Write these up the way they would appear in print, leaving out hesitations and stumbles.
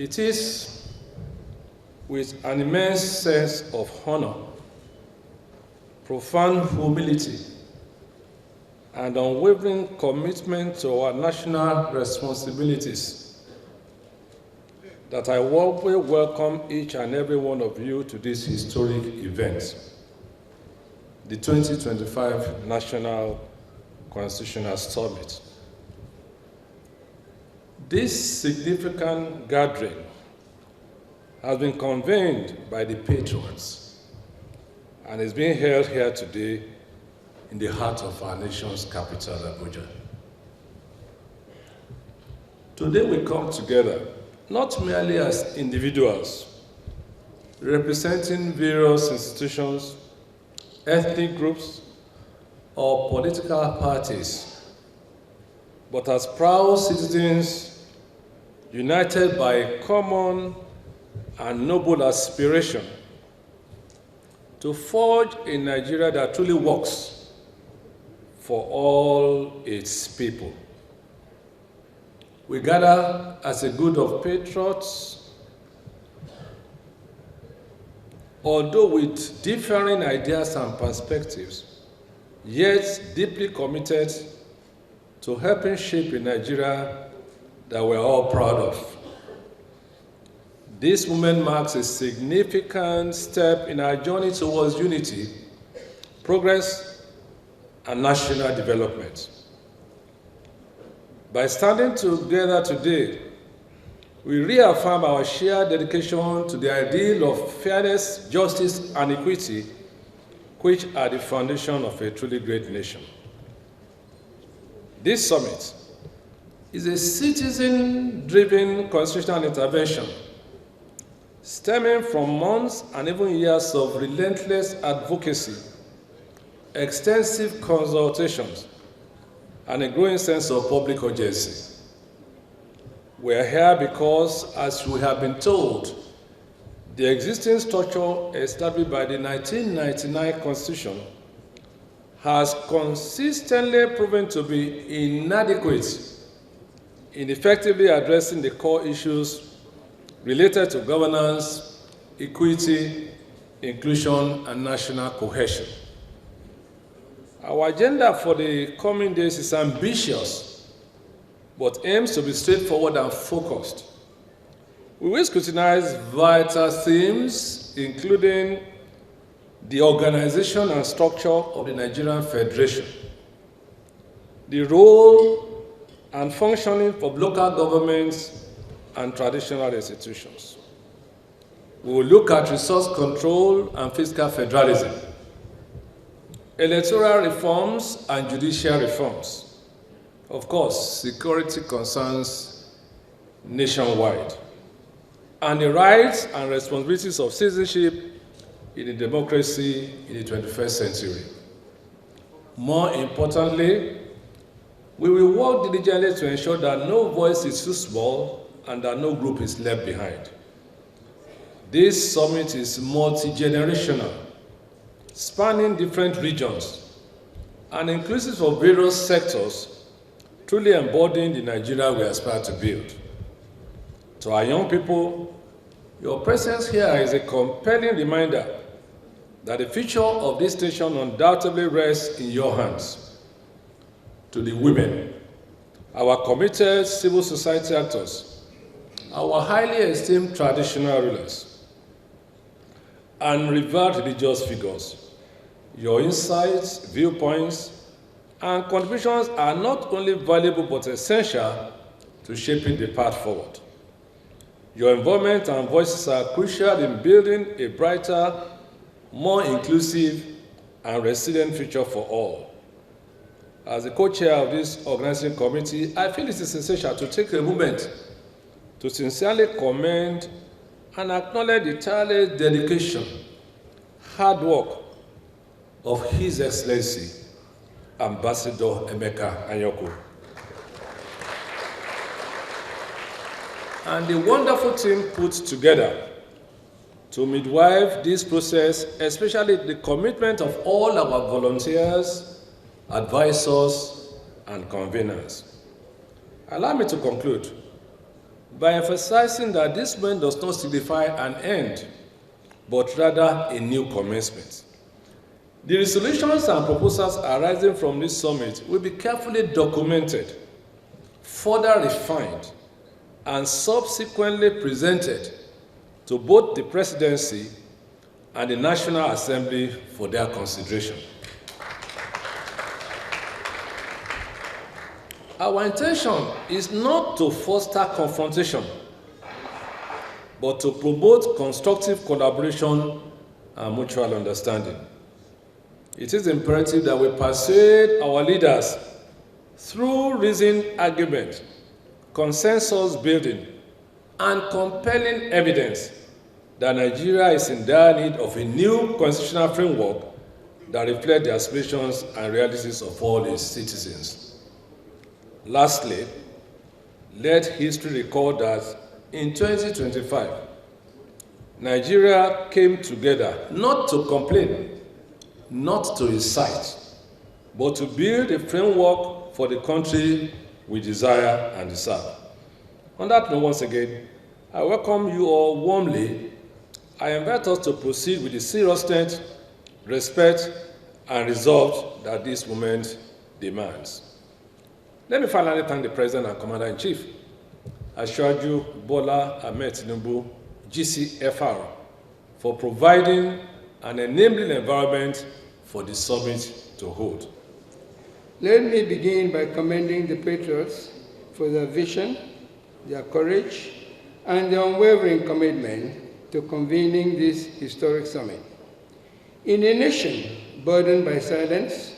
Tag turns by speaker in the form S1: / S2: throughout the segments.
S1: It is with an immense sense of honor, profound humility, and unwavering commitment to our national responsibilities that I warmly welcome each and every one of you to this historic event, the 2025 National Constitutional Summit. This significant gathering has been convened by the Patriots and is being held here today in the heart of our nation's capital, Abuja. Today we come together not merely as individuals representing various institutions, ethnic groups, or political parties, but as proud citizens united by a common and noble aspiration to forge a Nigeria that truly works for all its people. We gather as a group of patriots, although with differing ideas and perspectives, yet deeply committed to helping shape a Nigeria that we're all proud of. This moment marks a significant step in our journey towards unity, progress, and national development. By standing together today, we reaffirm our shared dedication to the ideal of fairness, justice, and equity, which are the foundation of a truly great nation. This summit is a citizen-driven constitutional intervention stemming from months and even years of relentless advocacy, extensive consultations, and a growing sense of public urgency. We are here because, as we have been told, the existing structure established by the 1999 Constitution has consistently proven to be inadequate in effectively addressing the core issues related to governance, equity, inclusion, and national cohesion. Our agenda for the coming days is ambitious, but aims to be straightforward and focused. We will scrutinize vital themes, including the organization and structure of the Nigerian Federation, the role and functioning of local governments and traditional institutions. We will look at resource control and fiscal federalism, electoral reforms and judicial reforms, of course, security concerns nationwide, and the rights and responsibilities of citizenship in a democracy in the 21st century. More importantly, we will work diligently to ensure that no voice is too small and that no group is left behind. This summit is multi-generational, spanning different regions and inclusive of various sectors, truly embodying the Nigeria we aspire to build. To our young people, your presence here is a compelling reminder that the future of this nation undoubtedly rests in your hands. To the women, our committed civil society actors, our highly esteemed traditional rulers, and revered religious figures, your insights, viewpoints, and contributions are not only valuable but essential to shaping the path forward. Your involvement and voices are crucial in building a brighter, more inclusive, and resilient future for all. As the co-chair of this organizing committee, I feel it is essential to take a moment to sincerely commend and acknowledge the tireless dedication, hard work of His Excellency, Ambassador Emeka Anyaoku, and the wonderful team put together to midwife this process, especially the commitment of all our volunteers, advisors, and conveners. Allow me to conclude by emphasizing that this moment does not signify an end, but rather a new commencement. The resolutions and proposals arising from this summit will be carefully documented, further refined, and subsequently presented to both the Presidency and the National Assembly for their consideration. Our intention is not to foster confrontation, but to promote constructive collaboration and mutual understanding. It is imperative that we persuade our leaders through reasoned argument, consensus building, and compelling evidence that Nigeria is in dire need of a new constitutional framework that reflects the aspirations and realities of all its citizens. Lastly, let history record that in 2025, Nigeria came together not to complain, not to incite, but to build a framework for the country we desire and deserve. On that note, once again, I welcome you all warmly. I invite us to proceed with the seriousness, respect, and resolve that this moment demands. Let me finally thank the President and Commander-in-Chief, Asiwaju Bola Ahmed Tinubu, GCFR, for providing an enabling environment for the summit to hold.
S2: Let me begin by commending the Patriots for their vision, their courage, and their unwavering commitment to convening this historic summit. In a nation burdened by silence,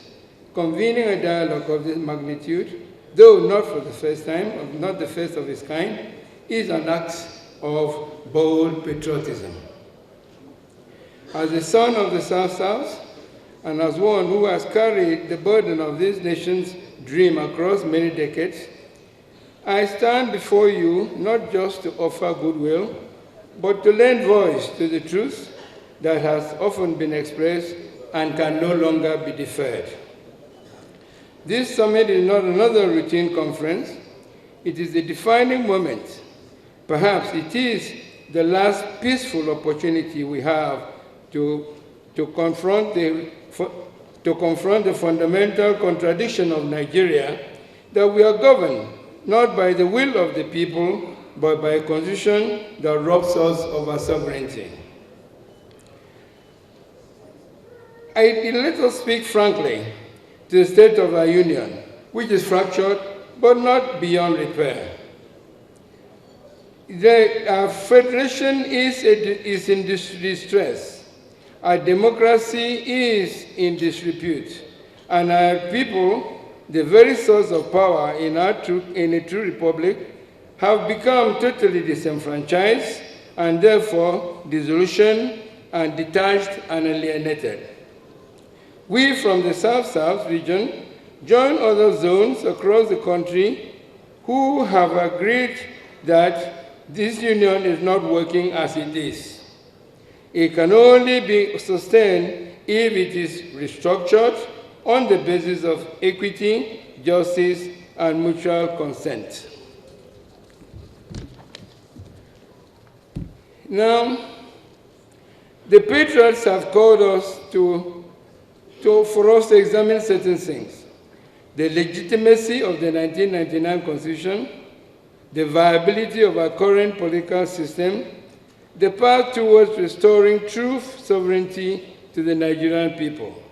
S2: convening a dialogue of this magnitude, though not for the first time, not the first of its kind, is an act of bold patriotism. As a son of the South-South, and as one who has carried the burden of this nation's dream across many decades, I stand before you not just to offer goodwill, but to lend voice to the truth that has often been expressed and can no longer be deferred. This summit is not another routine conference. It is a defining moment. Perhaps it is the last peaceful opportunity we have to confront the fundamental contradiction of Nigeria, that we are governed not by the will of the people, but by a constitution that robs us of our sovereignty. Let us speak frankly to the state of our union, which is fractured, but not beyond repair. Our federation is in distress. Our democracy is in disrepute. And our people, the very source of power in a true republic, have become totally disenfranchised and therefore disillusioned and detached and alienated. We from the South-South region join other zones across the country who have agreed that this union is not working as it is. It can only be sustained if it is restructured on the basis of equity, justice, and mutual consent. Now, the Patriots have called us for us to examine certain things: the legitimacy of the 1999 Constitution, the viability of our current political system, the path towards restoring true sovereignty to the Nigerian people.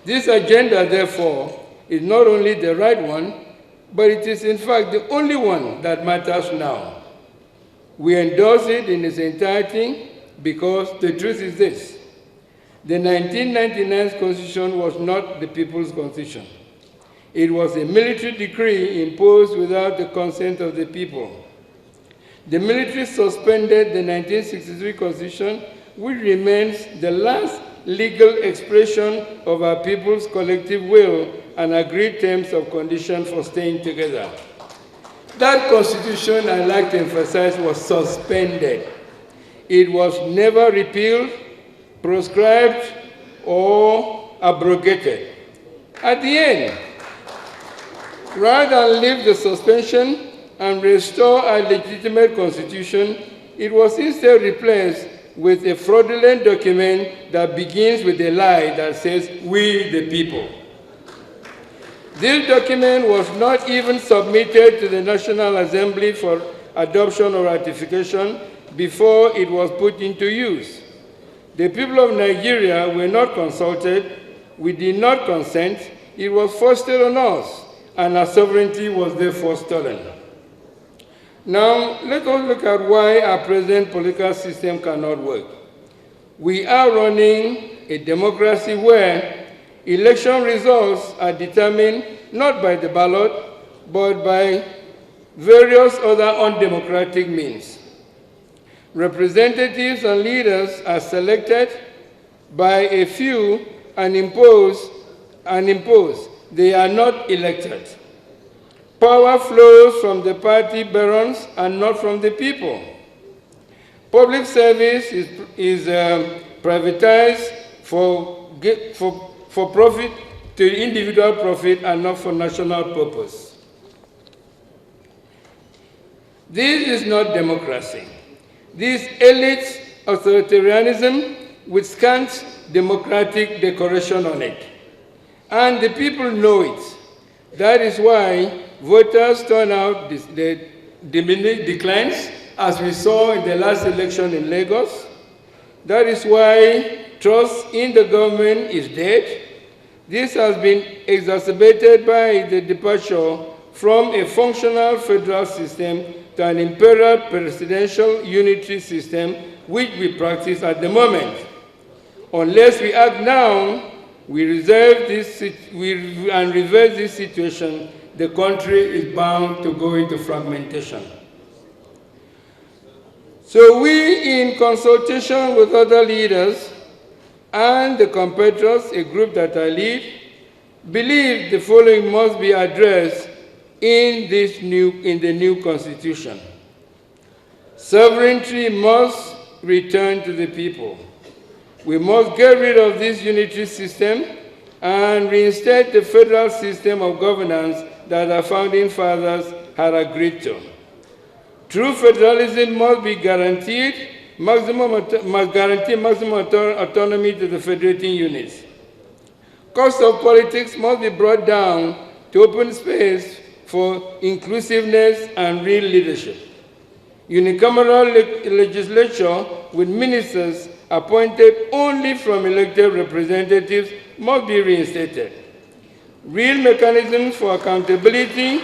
S2: This agenda, therefore, is not only the right one, but it is in fact the only one that matters now. We endorse it in its entirety because the truth is this: the 1999 Constitution was not the people's constitution. It was a military decree imposed without the consent of the people. The military suspended the 1963 Constitution, which remains the last legal expression of our people's collective will and agreed terms of condition for staying together. That Constitution, I'd like to emphasize, was suspended. It was never repealed, proscribed, or abrogated. At the end, rather than leave the suspension and restore a legitimate constitution, it was instead replaced with a fraudulent document that begins with a lie that says, "We the people." This document was not even submitted to the National Assembly for adoption or ratification before it was put into use. The people of Nigeria were not consulted, we did not consent, it was foisted on us, and our sovereignty was therefore stolen. Now, let us look at why our present political system cannot work. We are running a democracy where election results are determined not by the ballot, but by various other undemocratic means. Representatives and leaders are selected by a few and imposed. They are not elected. Power flows from the party barons and not from the people. Public service is privatized for profit, to individual profit, and not for national purpose. This is not democracy. This elite authoritarianism with scant democratic decoration on it. And the people know it. That is why voters turnout declines, as we saw in the last election in Lagos. That is why trust in the government is dead. This has been exacerbated by the departure from a functional federal system to an imperial presidential unitary system, which we practice at the moment. Unless we act now, we reverse this situation, the country is bound to go into fragmentation. So we, in consultation with other leaders and the compatriots, a group that I lead, believe the following must be addressed in the new constitution. Sovereignty must return to the people. We must get rid of this unitary system and reinstate the federal system of governance that our founding fathers had agreed to. True federalism must guarantee maximum autonomy to the federating units. Cost of politics must be brought down to open space for inclusiveness and real leadership. Unicameral legislature with ministers appointed only from elected representatives must be reinstated. Real mechanisms for accountability,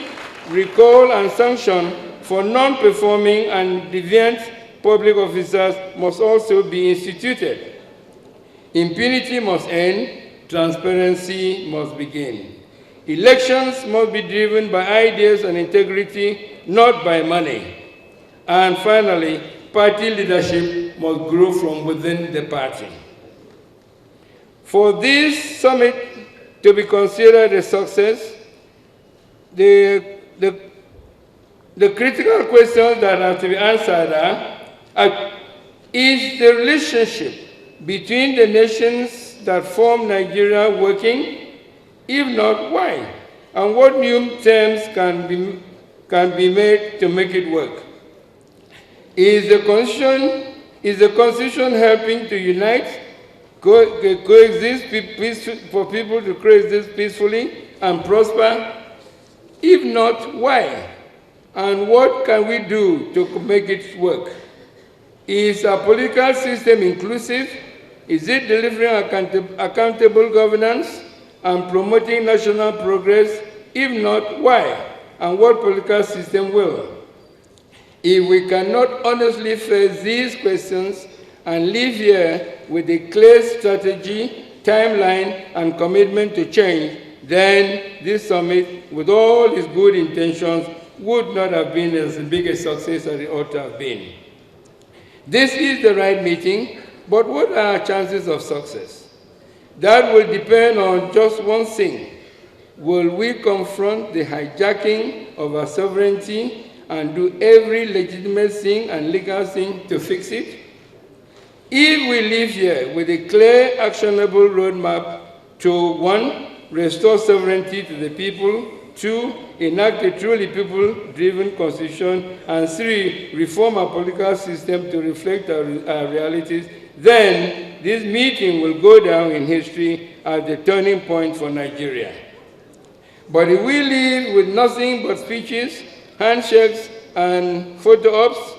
S2: recall, and sanction for non-performing and deviant public officers must also be instituted. Impunity must end, transparency must begin. Elections must be driven by ideas and integrity, not by money. And finally, party leadership must grow from within the party. For this summit to be considered a success, the critical questions that have to be answered are, is the relationship between the nations that form Nigeria working? If not, why? And what new terms can be made to make it work? Is the Constitution helping to unite, coexist for people to coexist peacefully and prosper? If not, why? And what can we do to make it work? Is our political system inclusive? Is it delivering accountable governance and promoting national progress? If not, why? And what political system will? If we cannot honestly face these questions and live here with a clear strategy, timeline, and commitment to change, then this summit, with all its good intentions, would not have been as big a success as it ought to have been. This is the right meeting, but what are our chances of success? That will depend on just one thing. Will we confront the hijacking of our sovereignty and do every legitimate thing and legal thing to fix it? If we live here with a clear, actionable roadmap to 1, restore sovereignty to the people, 2, enact a truly people-driven constitution, and 3, reform our political system to reflect our realities, then this meeting will go down in history as the turning point for Nigeria. But if we leave with nothing but speeches, handshakes, and photo ops,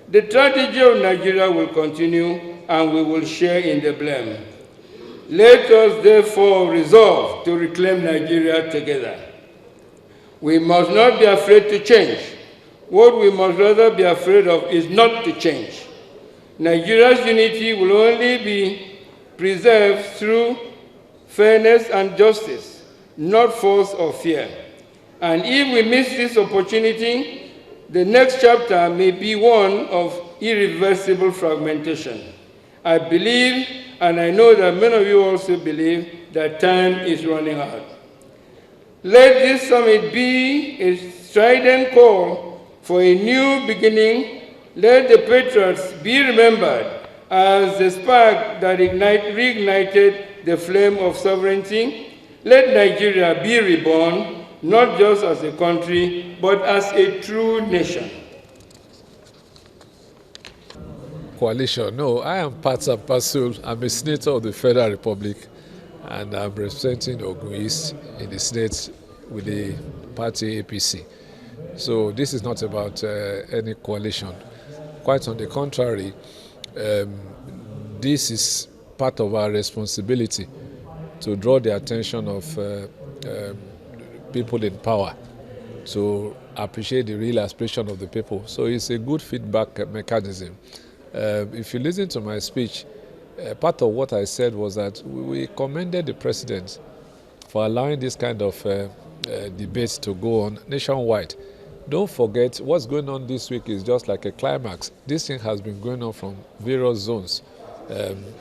S2: the tragedy of Nigeria will continue and we will share in the blame. Let us therefore resolve to reclaim Nigeria together. We must not be afraid to change. What we must rather be afraid of is not to change. Nigeria's unity will only be preserved through fairness and justice, not force or fear. And if we miss this opportunity, the next chapter may be one of irreversible fragmentation. I believe, and I know that many of you also believe, that time is running out. Let this summit be a strident call for a new beginning. Let the Patriots be remembered as the spark that reignited the flame of sovereignty. Let Nigeria be reborn, not just as a country, but as a true nation.
S1: Coalition. No, I am part and parcel. I'm a senator of the Federal Republic, and I'm representing Ogun East in the Senate with the party APC. So this is not about any coalition. Quite on the contrary, this is part of our responsibility to draw the attention of people in power to appreciate the real aspiration of the people. So it's a good feedback mechanism. If you listen to my speech, part of what I said was that we commended the president for allowing this kind of debate to go on nationwide. Don't forget, what's going on this week is just like a climax. This thing has been going on from various zones.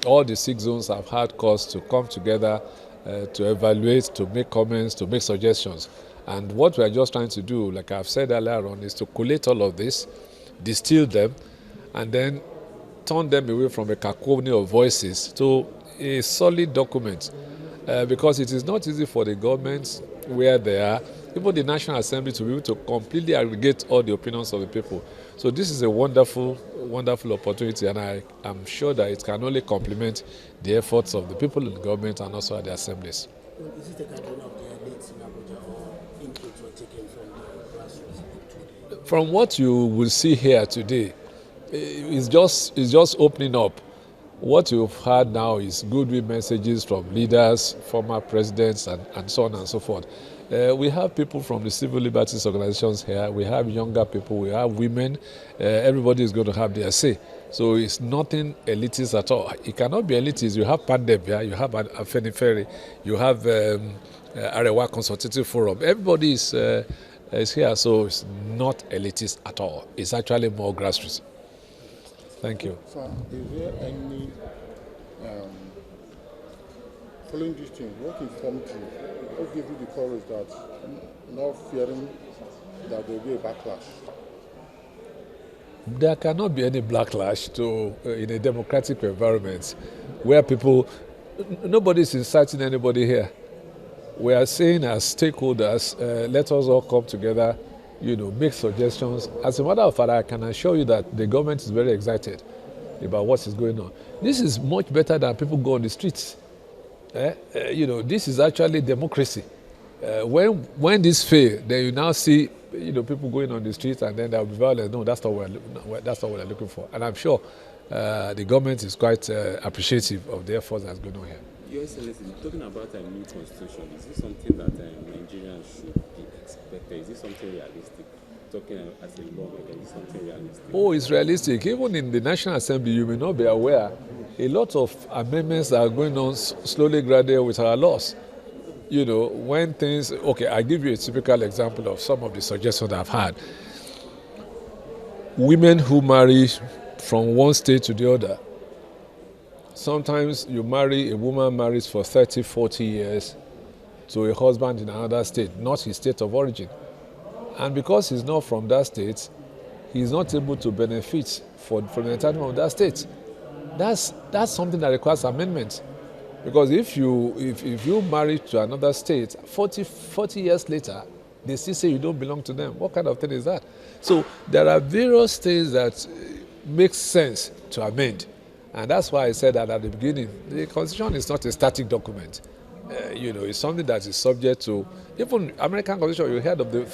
S1: All the 6 zones have had cause to come together to evaluate, to make comments, to make suggestions. And what we are just trying to do, like I've said earlier on, is to collate all of this, distill them, and then turn them away from a cacophony of voices to a solid document. Because it is not easy for the governments where they are, even the National Assembly, to be able to completely aggregate all the opinions of the people. So this is a wonderful, wonderful opportunity, and I am sure that it can only complement the efforts of the people in the government and also at the assemblies.
S3: Well, is it a gathering of the elites in Abuja, or inputs were taken from the grassroots?
S1: From what you will see here today, it's just opening up. What you've heard now is goodwill messages from leaders, former presidents, and so on and so forth. We have people from the civil liberties organizations here. We have younger people. We have women. Everybody is going to have their say. So it's nothing elitist at all. It cannot be elitist. You have Pandem here. You have Femi Falana. You have Arewa Consultative Forum. Everybody is here. So it's not elitist at all. It's actually more grassroots. Thank you.
S4: Sir, is there any, following this thing, what informed you, what gave you the courage that, not fearing that there will be a backlash?
S1: There cannot be any backlash in a democratic environment where people, nobody is inciting anybody here. We are saying as stakeholders, let us all come together, make suggestions. As a matter of fact, I can assure you that the government is very excited about what is going on. This is much better than people go on the streets. This is actually democracy. When this fails, then you now see people going on the streets, and then there will be violence. No, that's not what we're looking for. And I'm sure the government is quite appreciative of the efforts that's going on here.
S5: Your Excellency, talking about a new constitution, is this something that Nigerians should be expected? Is this something realistic? Talking as a lawmaker, is this something realistic?
S1: Oh, it's realistic. Even in the National Assembly, you may not be aware, a lot of amendments are going on slowly, gradually with our laws. When things, okay, I'll give you a typical example of some of the suggestions I've had. Women who marry from one state to the other. Sometimes a woman marries for 30, 40 years to a husband in another state, not his state of origin. And because he's not from that state, he's not able to benefit from the entitlement of that state. That's something that requires amendment. Because if you marry to another state, 40 years later, they still say you don't belong to them. What kind of thing is that? So there are various things that make sense to amend. And that's why I said that at the beginning, the Constitution is not a static document. It's something that is subject to, even American Constitution, you heard of the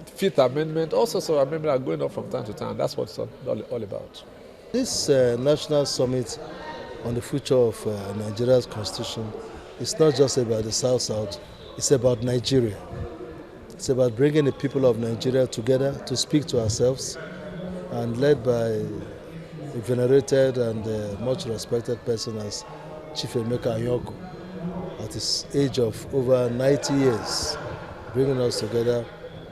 S1: Fifth Amendment, all sorts of amendments are going up from time to time. That's what it's all about.
S6: This National Summit on the future of Nigeria's Constitution is not just about the South-South, it's about Nigeria. It's about bringing the people of Nigeria together to speak to ourselves, and led by a venerated and much respected person as Chief Emeka Anyaoku, at his age of over 90 years, bringing us together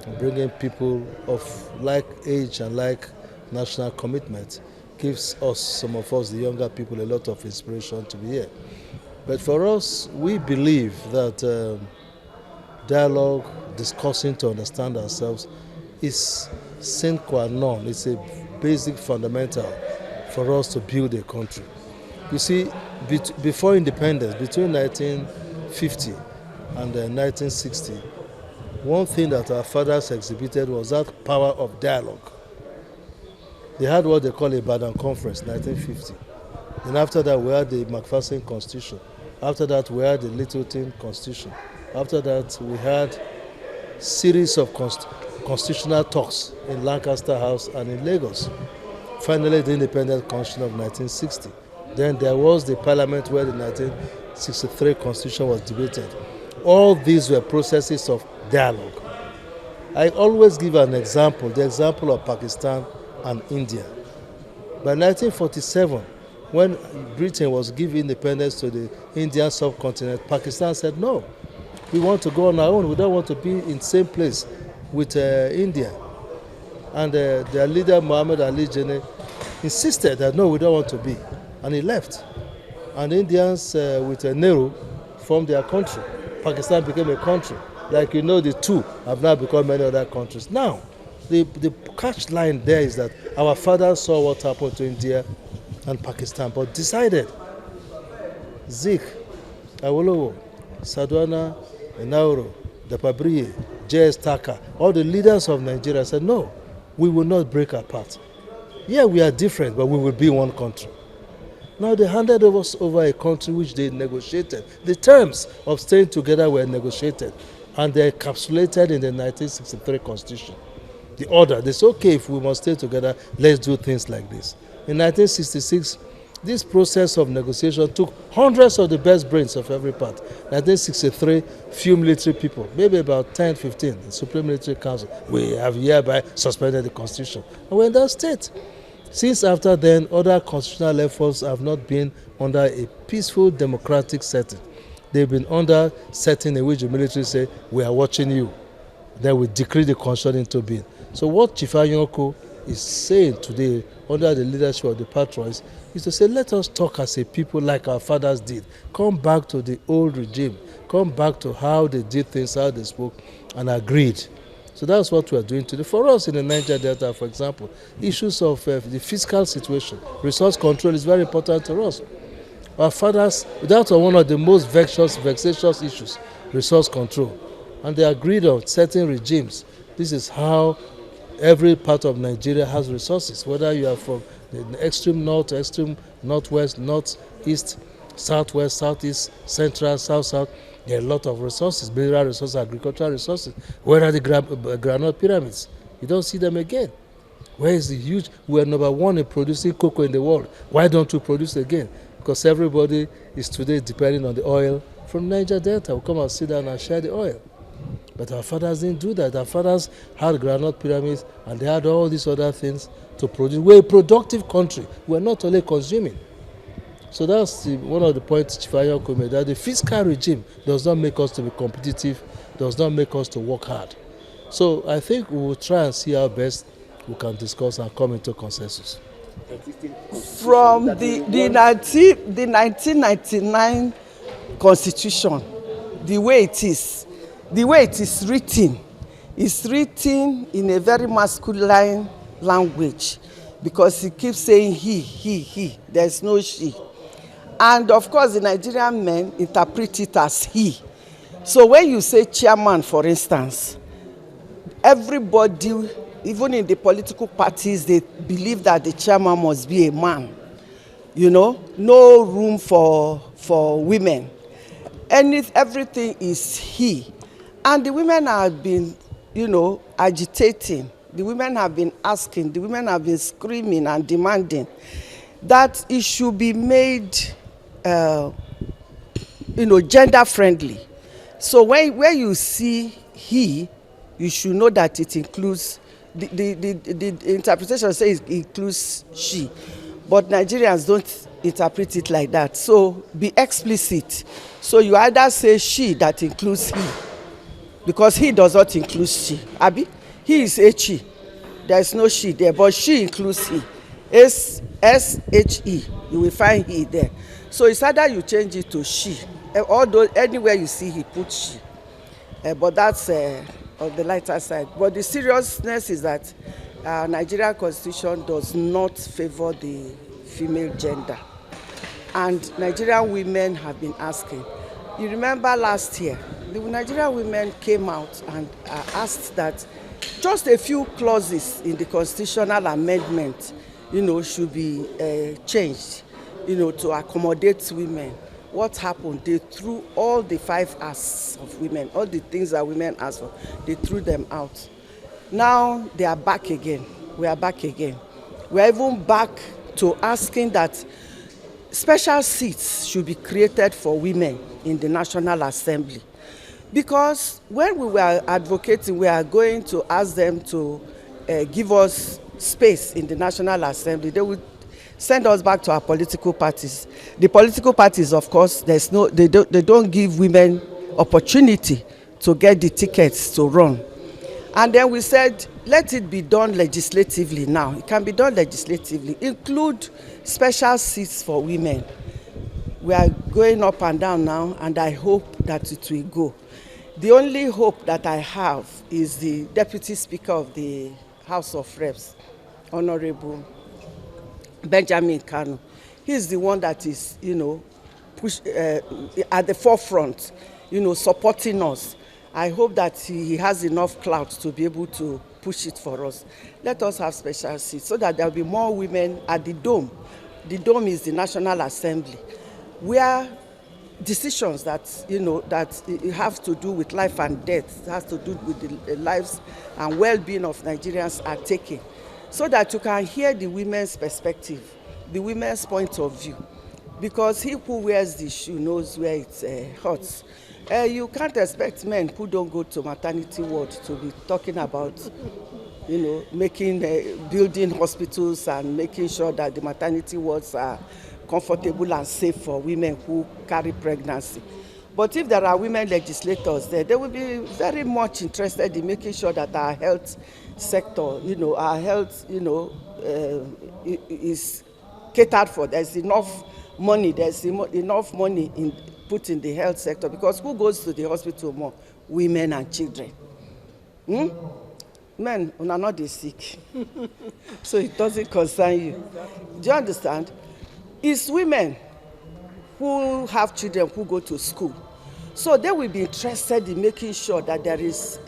S6: and bringing people of like age and like national commitment gives us, some of us, the younger people, a lot of inspiration to be here. But for us, we believe that dialogue, discussing to understand ourselves, is sine qua non. It's a basic fundamental for us to build a country. You see, before independence, between 1950 and 1960, one thing that our fathers exhibited was that power of dialogue. They had what they call a Ibadan Conference, 1950. And after that, we had the Macpherson Constitution. After that, we had the Littleton Constitution. After that, we had a series of constitutional talks in Lancaster House and in Lagos. Finally, the Independent Constitution of 1960. Then there was the Parliament where the 1963 Constitution was debated. All these were processes of dialogue. I always give an example, the example of Pakistan and India. By 1947, when Britain was giving independence to the Indian subcontinent, Pakistan said, no, we want to go on our own. We don't want to be in the same place with India. And their leader, Muhammad Ali Jinnah, insisted that, no, we don't want to be. And he left. And Indians with Nehru formed their country. Pakistan became a country. Like the two have now become many other countries. Now, the catch line there is that our fathers saw what happened to India and Pakistan, but decided, Zik, Awolowo, Sadwana, Enauro, Dapabriye, J.S. Taka, all the leaders of Nigeria said, no, we will not break apart. Yeah, we are different, but we will be one country. Now they handed us over a country which they negotiated. The terms of staying together were negotiated, and they encapsulated in the 1963 Constitution. The order, they said, okay, if we must stay together, let's do things like this. In 1966, this process of negotiation took hundreds of the best brains of every part. 1963, few military people, maybe about 10, 15, the Supreme Military Council, we have hereby suspended the Constitution. And we're in that state. Since after then, other constitutional efforts have not been under a peaceful democratic setting. They've been under setting in which the military say, we are watching you. Then we decree the Constitution into being. So what Chief Anyaoku is saying today, under the leadership of the Patriots, is to say, let us talk as a people like our fathers did. Come back to the old regime. Come back to how they did things, how they spoke, and agreed. So that's what we are doing today. For us in the Niger Delta, for example, issues of the fiscal situation, resource control is very important to us. Our fathers, that was one of the most vexatious issues, resource control. And they agreed on certain regimes. This is how every part of Nigeria has resources, whether you are from the extreme north, extreme northwest, northeast, southwest, southeast, central, south-south. There are a lot of resources, mineral resources, agricultural resources. Where are the granite pyramids? You don't see them again. Where is the huge? We are number one in producing cocoa in the world. Why don't we produce again? Because everybody is today depending on the oil from Niger Delta. We come and sit down and share the oil. But our fathers didn't do that. Our fathers had granite pyramids and they had all these other things to produce. We're a productive country. We're not only consuming. So that's one of the points Chief Anyaoku made, that the fiscal regime does not make us to be competitive, does not make us to work hard. So I think we will try and see how best we can discuss and come into consensus.
S7: From the 1999 Constitution, the way it is written in a very masculine language, because he keeps saying he, there's no she. And of course, the Nigerian men interpret it as he. So when you say chairman, for instance, everybody, even in the political parties, they believe that the chairman must be a man. You know, no room for women. Everything is he. And the women have been, you know, agitating. The women have been asking. The women have been screaming and demanding that it should be made, you know, gender friendly. So where you see he, you should know that it includes, the interpretation says it includes she. But Nigerians don't interpret it like that. So be explicit. So you either say she that includes he, because he does not include she. Abi, he is a she. There is no she there, but she includes he. S-H-E, you will find he there. So it's either you change it to she, although anywhere you see he put she. But that's on the lighter side. But the seriousness is that Nigerian constitution does not favor the female gender. And Nigerian women have been asking. You remember last year, the Nigerian women came out and asked that just a few clauses in the constitutional amendment, you know, should be changed, you know, to accommodate women. What happened? They threw all the 5 asks of women, all the things that women asked for, they threw them out. Now they are back again. We are back again. We are even back to asking that special seats should be created for women in the National Assembly. Because when we were advocating, we are going to ask them to give us space in the National Assembly. They would send us back to our political parties. The political parties, of course, they don't give women opportunity to get the tickets to run. And then we said, let it be done legislatively now. It can be done legislatively. Include special seats for women. We are going up and down now, and I hope that it will go. The only hope that I have is the Deputy Speaker of the House of Reps, Honorable Benjamin Kanu. He is the one that is, you know, at the forefront, you know, supporting us. I hope that he has enough clout to be able to push it for us. Let us have special seats so that there will be more women at the Dome. The Dome is the National Assembly, where decisions that, you know, that have to do with life and death, has to do with the lives and well-being of Nigerians are taken, so that you can hear the women's perspective, the women's point of view. Because he who wears the shoe knows where it hurts. You can't expect men who don't go to maternity ward to be talking about, you know, making, building hospitals and making sure that the maternity wards are comfortable and safe for women who carry pregnancy. But if there are women legislators there, they will be very much interested in making sure that our health sector, you know, our health, you know, is catered for. There's enough money. There's enough money put in the health sector, because who goes to the hospital more? Women and children. Men are not the sick, so it doesn't concern you. Do you understand? It's women who have children who go to school. So they will be interested in making sure that there is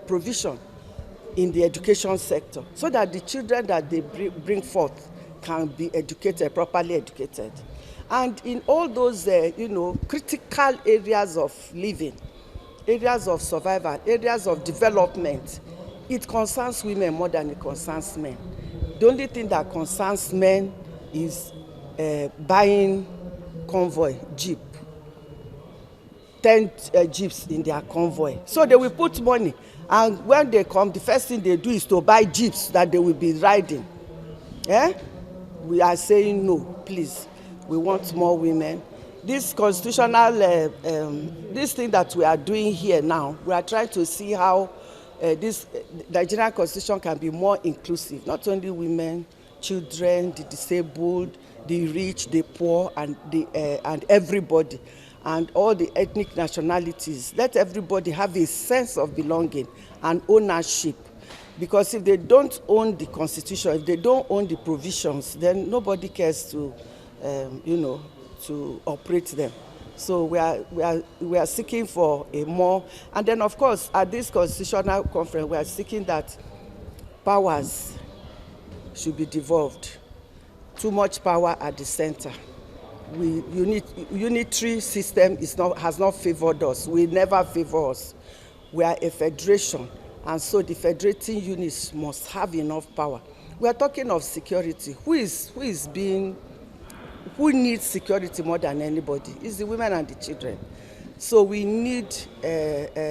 S7: provision in the education sector, so that the children that they bring forth can be educated, properly educated. And in all those, you know, critical areas of living, areas of survival, areas of development, it concerns women more than it concerns men. The only thing that concerns men is buying convoy, jeep, 10 jeeps in their convoy. So they will put money, and when they come, the first thing they do is to buy jeeps that they will be riding. We are saying no, please. We want more women. This constitutional, this thing that we are doing here now, we are trying to see how this Nigerian constitution can be more inclusive, not only women, children, the disabled, the rich, the poor, and everybody, and all the ethnic nationalities. Let everybody have a sense of belonging and ownership. Because if they don't own the constitution, if they don't own the provisions, then nobody cares to, you know, to operate them. So we are seeking for a more, and then of course at this constitutional conference we are seeking that powers should be devolved. Too much power at the center. Unitary system has not favored us. We never favor us. We are a federation, and so the federating units must have enough power. We are talking of security. Who needs security more than anybody? It's the women and the children. So we need,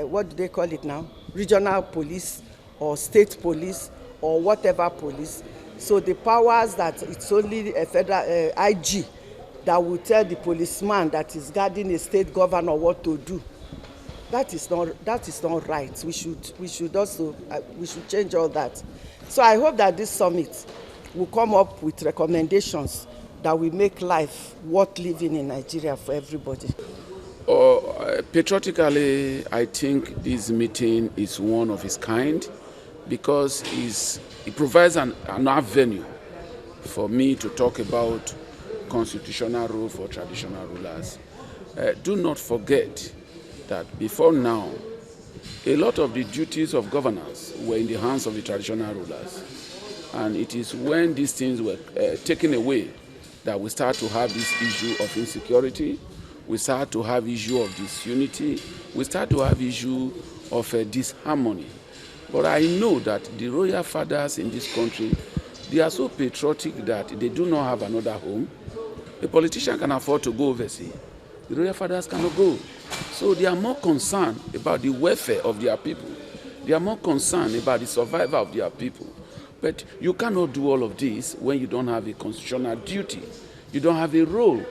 S7: what do they call it now? Regional police or state police or whatever police. So the powers that it's only a federal IG that will tell the policeman that is guarding a state governor what to do. That is not right. We should change all that. So I hope that this summit will come up with recommendations that will make life worth living in Nigeria for everybody.
S8: Patriotically, I think this meeting is one of its kind because it provides an avenue for me to talk about constitutional rule for traditional rulers. Do not forget that before now, a lot of the duties of governance were in the hands of the traditional rulers. And it is when these things were taken away that we start to have this issue of insecurity, we start to have issue of disunity, we start to have issue of disharmony. But I know that the royal fathers in this country, they are so patriotic that they do not have another home. A politician can afford to go overseas. The royal fathers cannot go. So they are more concerned about the welfare of their people. They are more concerned about the survival of their people. But you cannot do all of this when you don't have a constitutional duty. You don't have a role.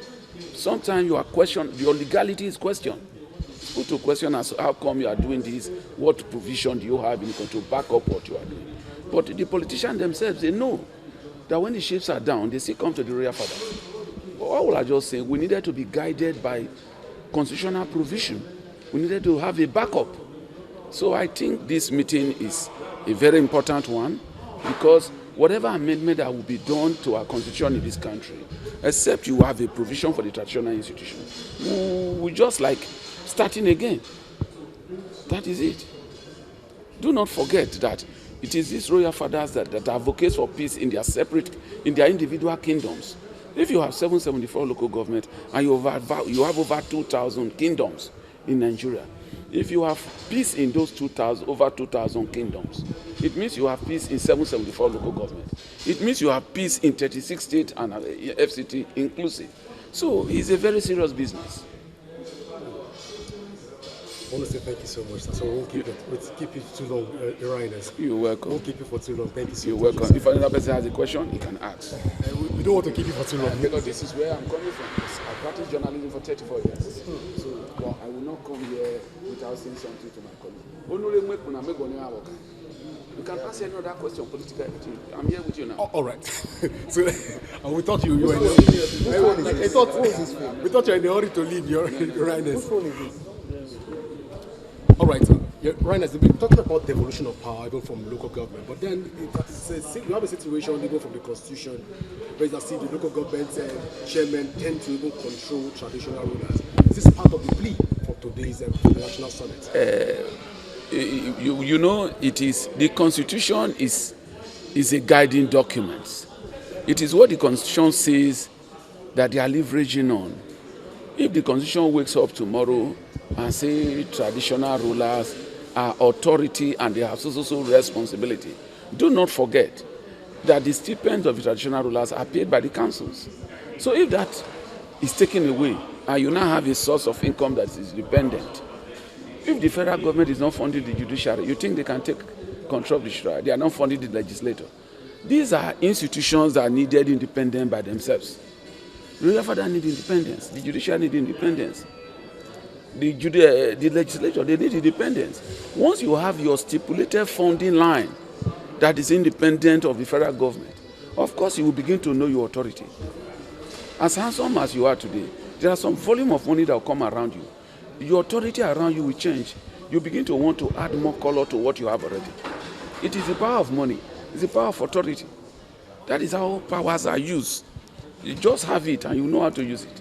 S8: Sometimes you are questioned, your legality is questioned. It's put to question as how come you are doing this, what provision do you have in to back up what you are doing. But the politicians themselves, they know that when the ships are down, they still come to the royal fathers. What will I just say? We needed to be guided by constitutional provision. We needed to have a backup. So I think this meeting is a very important one because whatever amendment that will be done to our constitution in this country, except you have a provision for the traditional institution, we just like starting again. That is it. Do not forget that it is these royal fathers that advocate for peace in their individual kingdoms. If you have 774 local governments and you have over 2,000 kingdoms in Nigeria, if you have peace in those over 2,000 kingdoms, it means you have peace in 774 local governments. It means you have peace in 36 states and FCT inclusive. So it's a very serious business.
S3: I want to say thank you so much. So we won't keep it too long, Your Highness.
S8: You're welcome.
S3: We won't keep it for too long. Thank you so much.
S8: You're welcome. If another person has a question, he can ask.
S3: We don't want to keep it for too long.
S8: Because this is where I'm coming from. I practiced journalism for 34 years. So I will not come here without saying something to my colleagues. You can ask any other question, political everything. I'm here with you now.
S3: All right. So we thought you were in we thought you were in a hurry to leave, Your Highness. All right, Your Highness, we've been talking about devolution of power even from local government, but then you have a situation even from the Constitution where you see the local government chairmen tend to even control traditional rulers. Is this part of the plea for today's national summit?
S8: You know, it is the Constitution is a guiding document. It is what the Constitution says that they are leveraging on. If the Constitution wakes up tomorrow and say traditional rulers are authority and they have so responsibility, do not forget that the stipends of the traditional rulers are paid by the councils. So if that is taken away and you now have a source of income that is dependent, if the federal government is not funding the judiciary, you think they can take control of the judiciary? They are not funding the legislature. These are institutions that are needed independent by themselves. The royal father need independence. The judiciary need independence. The legislature, they need independence. Once you have your stipulated funding line that is independent of the federal government, of course you will begin to know your authority. As handsome as you are today, there are some volume of money that will come around you. Your authority around you will change. You begin to want to add more color to what you have already. It is the power of money. It's the power of authority. That is how powers are used. You just have it and you know how to use it.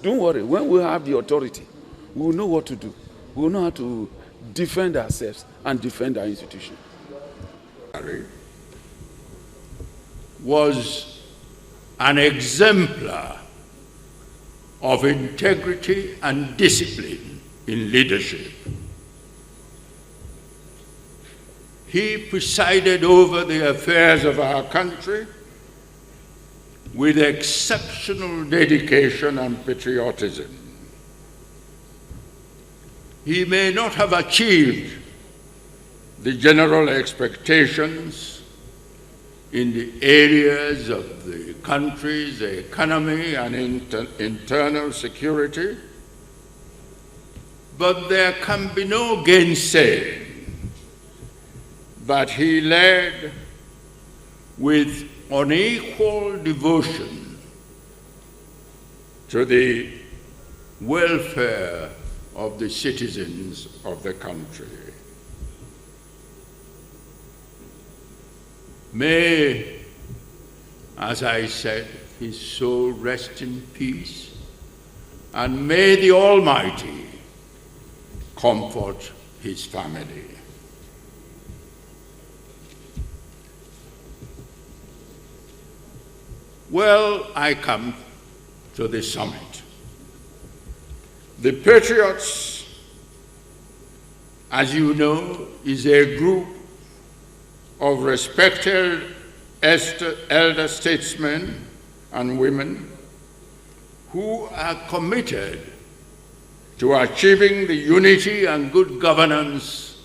S8: Don't worry, when we have the authority, we will know what to do. We will know how to defend ourselves and defend our institution.
S9: Was an exemplar of integrity and discipline in leadership. He presided over the affairs of our country with exceptional dedication and patriotism. He may not have achieved the general expectations in the areas of the country's economy and internal security, but there can be no gainsaying that he led with unequal devotion to the welfare of the citizens of the country. May, as I said, his soul rest in peace, and may the Almighty comfort his family. Well, I come to the summit. The Patriots, as you know, is a group of respected elder statesmen and women who are committed to achieving the unity and good governance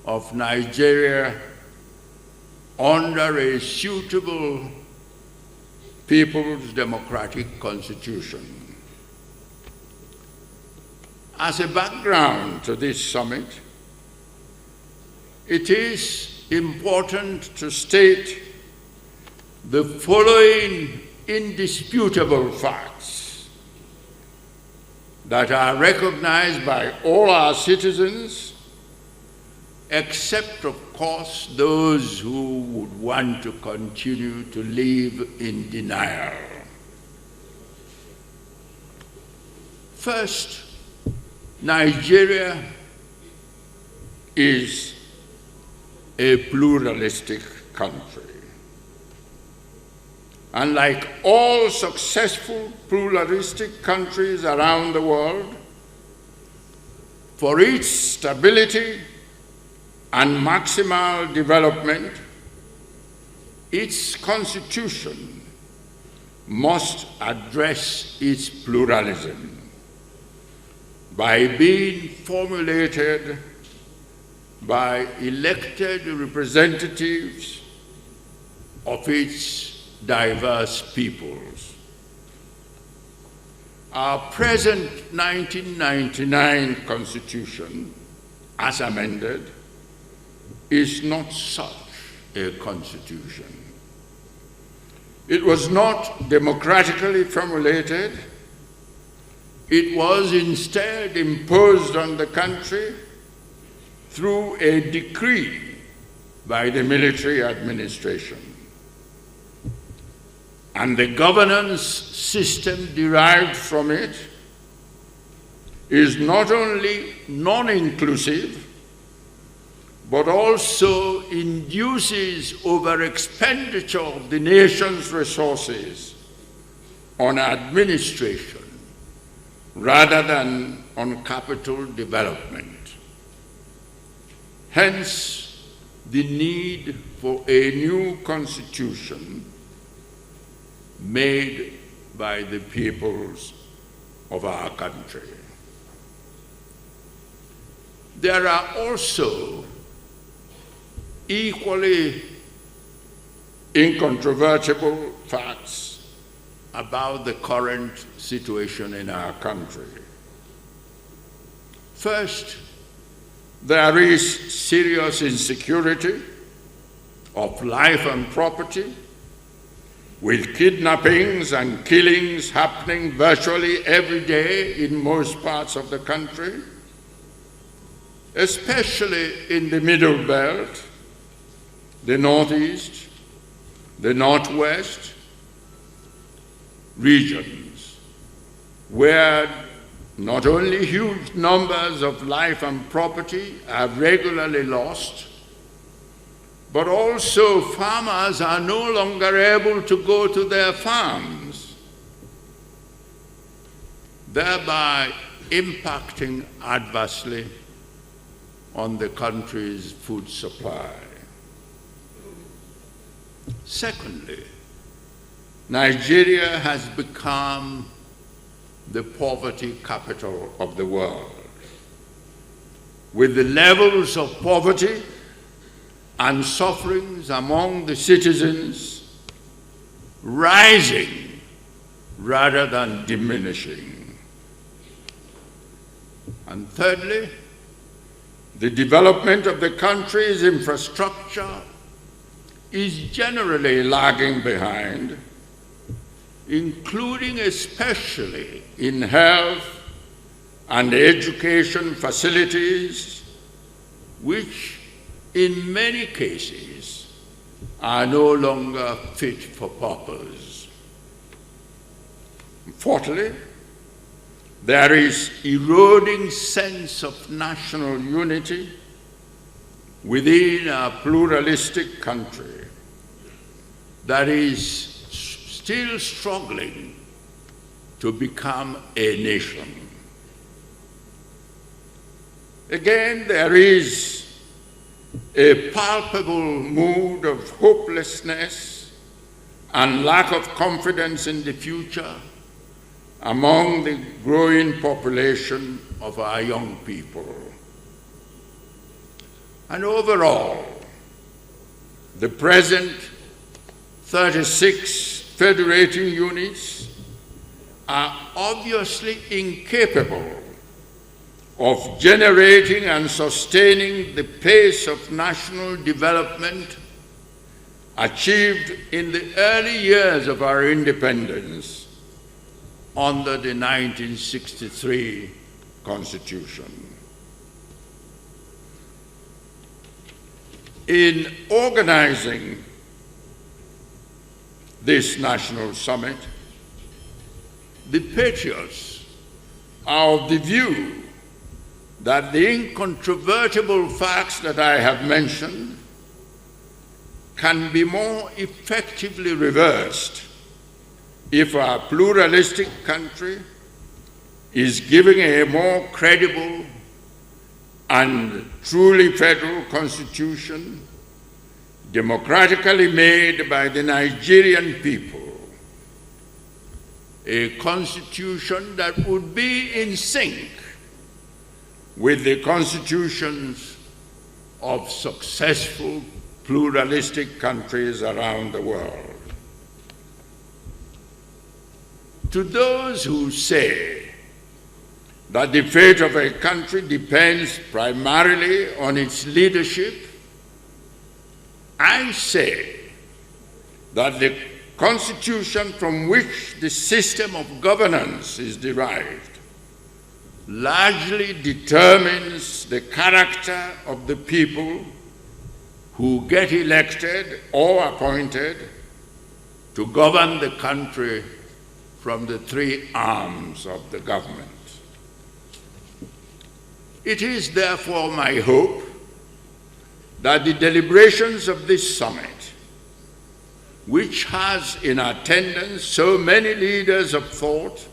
S9: of Nigeria under a suitable People's Democratic Constitution. As a background to this summit, it is important to state the following indisputable facts that are recognized by all our citizens, except, of course, those who would want to continue to live in denial. First, Nigeria is a pluralistic country. And like all successful pluralistic countries around the world, for its stability and maximal development, its constitution must address its pluralism by being formulated by elected representatives of its diverse peoples. Our present 1999 Constitution, as amended, is not such a constitution. It was not democratically formulated. It was instead imposed on the country through a decree by the military administration. And the governance system derived from it is not only non-inclusive, but also induces over-expenditure of the nation's resources on administration rather than on capital development. Hence, the need for a new constitution made by the peoples of our country. There are also equally incontrovertible facts about the current situation in our country. First, there is serious insecurity of life and property, with kidnappings and killings happening virtually every day in most parts of the country, especially in the Middle Belt, the Northeast, the Northwest regions. where not only huge numbers of life and property are regularly lost, but also farmers are no longer able to go to their farms, thereby impacting adversely on the country's food supply. Secondly, Nigeria has become the poverty capital of the world, with the levels of poverty and sufferings among the citizens rising rather than diminishing. And thirdly, the development of the country's infrastructure is generally lagging behind, including especially in health and education facilities, which in many cases are no longer fit for purpose. Fourthly, there is eroding sense of national unity within a pluralistic country that is still struggling to become a nation. Again, there is a palpable mood of hopelessness and lack of confidence in the future among the growing population of our young people. And overall, the present 36 federating units are obviously incapable of generating and sustaining the pace of national development achieved in the early years of our independence under the 1963 Constitution. In organizing this national summit, the Patriots are of the view that the incontrovertible facts that I have mentioned can be more effectively reversed if our pluralistic country is given a more credible and truly federal constitution, democratically made by the Nigerian people, a constitution that would be in sync with the constitutions of successful pluralistic countries around the world. To those who say that the fate of a country depends primarily on its leadership, I say that the constitution from which the system of governance is derived largely determines the character of the people who get elected or appointed to govern the country from the three arms of the government. It is therefore my hope that the deliberations of this summit, which has in attendance so many leaders of thought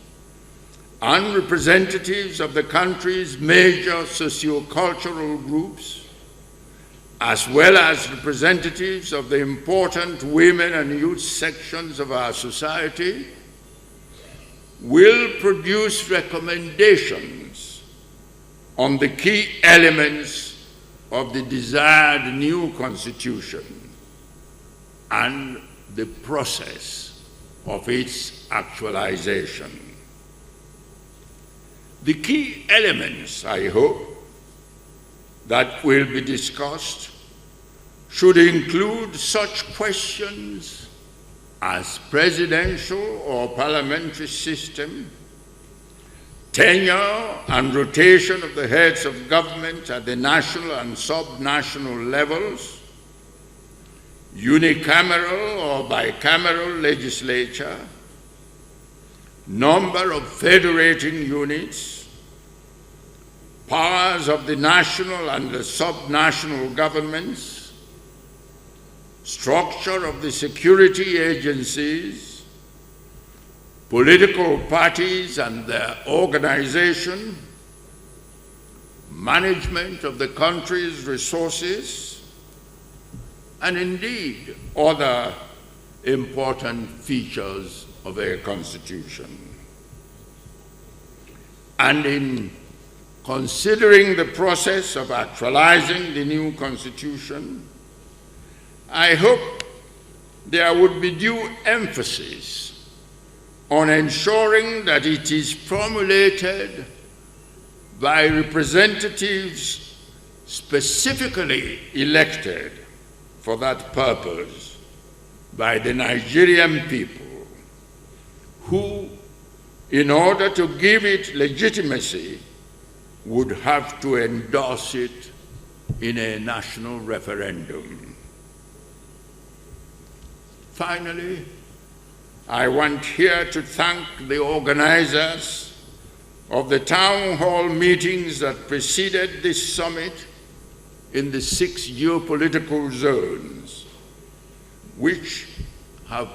S9: and representatives of the country's major socio-cultural groups, as well as representatives of the important women and youth sections of our society, will produce recommendations on the key elements of the desired new constitution and the process of its actualization. The key elements, I hope, that will be discussed should include such questions as presidential or parliamentary system, tenure and rotation of the heads of government at the national and sub-national levels, unicameral or bicameral legislature, number of federating units, powers of the national and the subnational governments, structure of the security agencies, political parties and their organization, management of the country's resources, and indeed other important features of a constitution. And in considering the process of actualizing the new constitution, I hope there would be due emphasis on ensuring that it is formulated by representatives specifically elected for that purpose by the Nigerian people, who, in order to give it legitimacy, would have to endorse it in a national referendum. Finally, I want here to thank the organizers of the town hall meetings that preceded this summit in the 6 geopolitical zones, which have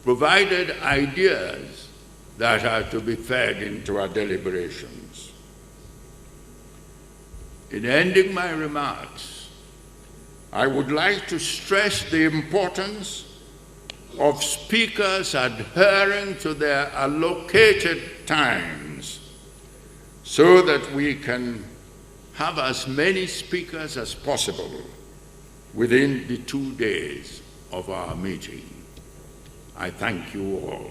S9: provided ideas that are to be fed into our deliberations. In ending my remarks, I would like to stress the importance of speakers adhering to their allocated times so that we can have as many speakers as possible within the 2 days of our meeting. I thank you all.